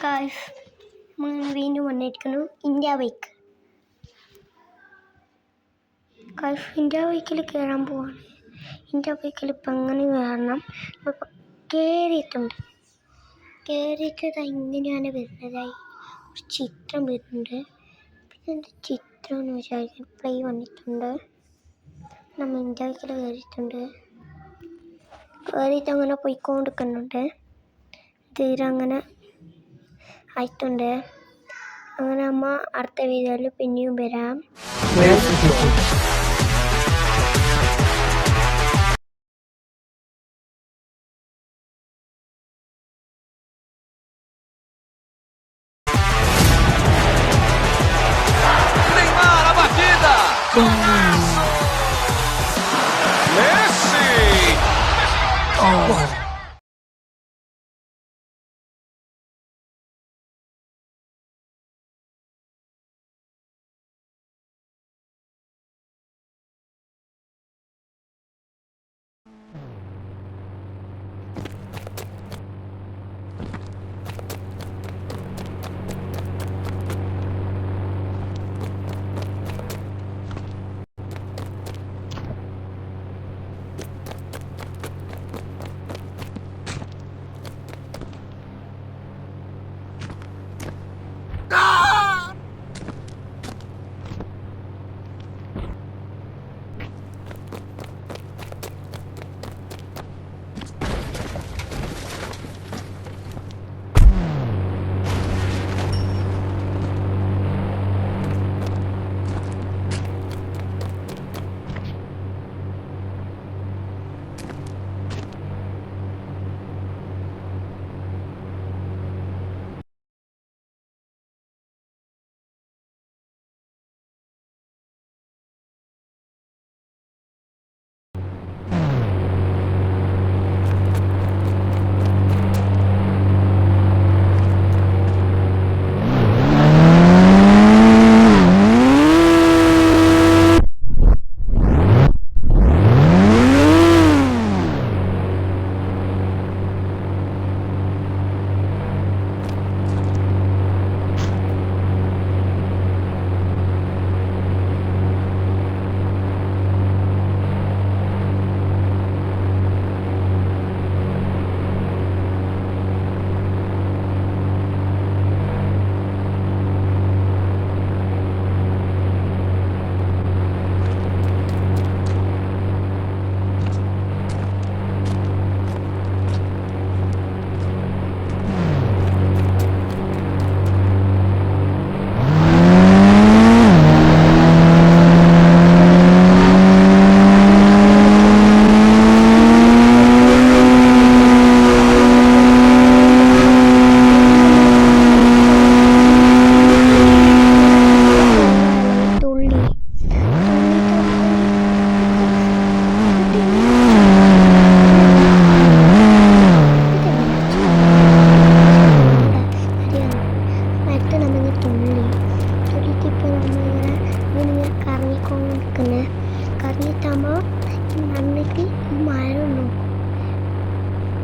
Guys, വീണ്ടും വന്നിരിക്കുന്നു India bike. Guys, India ബൈക്കിൽ കയറാൻ പോവാണ്. ഇന്ത്യ ബൈക്കിൽ ഇപ്പം എങ്ങനെ കയറണം? ഇപ്പം കയറിയിട്ടുണ്ട്. ഇങ്ങനെയാണ് വരുന്നതായി ഒരു ചിത്രം വരുന്നുണ്ട്. പിന്നെ എന്ത് ചിത്രം എന്ന് വിചാരിക്കും. പ്ലേ വന്നിട്ടുണ്ട്. നമ്മൾ ഇന്ത്യ ബൈക്കിൽ കയറിയിട്ട് അങ്ങനെ പോയിക്കൊണ്ടിരിക്കുന്നുണ്ട്. തീരങ്ങനെ ആയിട്ടുണ്ട്. അങ്ങനെ അമ്മ അടുത്ത വീഡിയോയിൽ പിന്നെയും വരാം. Messi!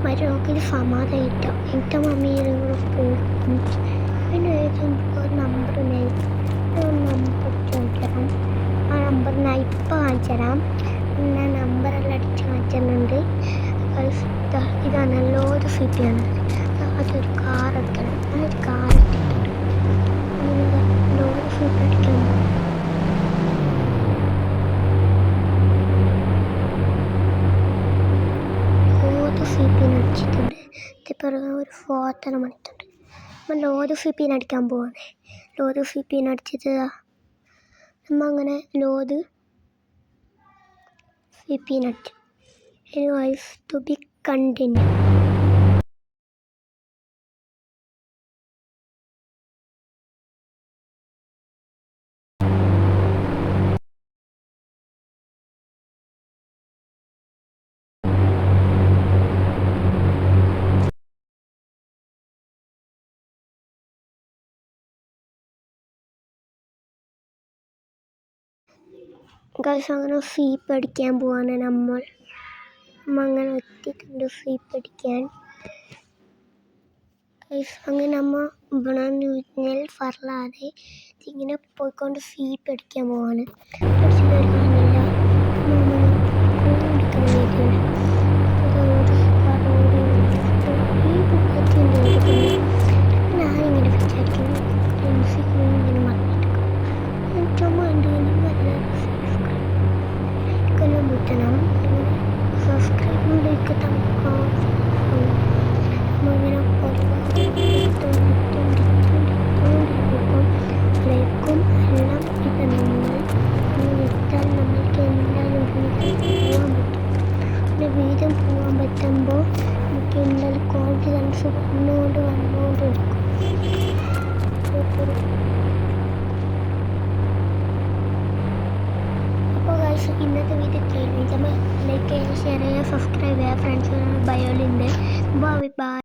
മരമൊക്കെ സമാധാനിട്ടോ എൻ്റെ മമ്മിയുടെ കൂടെ പോകും. പിന്നെ ഒരു നമ്പർ ചോദിക്കണം. ആ നമ്പർ ഞാൻ ഇപ്പോൾ കാണിച്ചു തരാം. ഞാൻ നമ്പറെല്ലാം അടിച്ച് കാണിച്ചിട്ടുണ്ട്. ഇതാണ് നല്ലൊരു സിറ്റിയാണ്. അതൊരു കാർ എടുക്കണം. ഞാനൊരു കാർ എടുത്തിട്ടുണ്ട്. നല്ലൊരു സിറ്റി അടിക്കാൻ പോകും. അടിച്ചിട്ടുണ്ട്. ഇതിപ്പോൾ ഒരു ഫോട്ടോ മണിട്ടുണ്ട്. നമ്മൾ ലോഡ് ഫിപ്പിന് അടിക്കാൻ പോവാണ്. ലോഡ് ഫിപ്പിന് അടിച്ചിട്ട് നമ്മൾ അങ്ങനെ ലോഡ് ഫിപ്പിന് അടിച്ചു. Anyways to be continue. Guys, അങ്ങനെ സീപ്പ് അടിക്കാൻ പോവാണ് നമ്മൾ അങ്ങനെ എത്തിയിട്ടുണ്ട് സീപ്പ് അടിക്കാൻ. അങ്ങനെ നമ്മൾ ഇവിടെ നെൽ ഫറലാതെ ഇങ്ങനെ പോയിക്കൊണ്ട് ഫീപ്പ് അടിക്കാൻ പോവാണ്. അടിച്ചിട്ട് കാണില്ല എടുക്കുന്ന വീഡിയോയിൽ ഞാനിങ്ങനെ വിചാരിക്കുന്നു ഇങ്ങനെ മറന്നെടുക്കും ചുമ ഉണ്ടെങ്കിലും നല്ല മുട്ടണം സബ്സ്ക്രൈബിലേക്ക് നമ്മളിങ്ങനെ ലൈക്കും എല്ലാം ഇത് നമ്മൾ വെച്ചാൽ നമ്മൾക്ക് എന്തായാലും പോകാൻ പറ്റും. പിന്നെ വീണ്ടും പോകാൻ പറ്റുമ്പോൾ നമുക്ക് എന്തായാലും കോൺഫിഡൻസ് വന്നുകൊണ്ട് ഇരിക്കും. അപ്പോൾ ഗൈസ് ഇന്നത്തെ വീഡിയോ ചെയ്യുന്നത് ലൈക്ക് ചെയ്യുക, ഷെയർ ചെയ്യുക, സബ്സ്ക്രൈബ് ചെയ്യുക, ഫ്രണ്ട്സ് ബയോലുണ്ട്. Bye bye.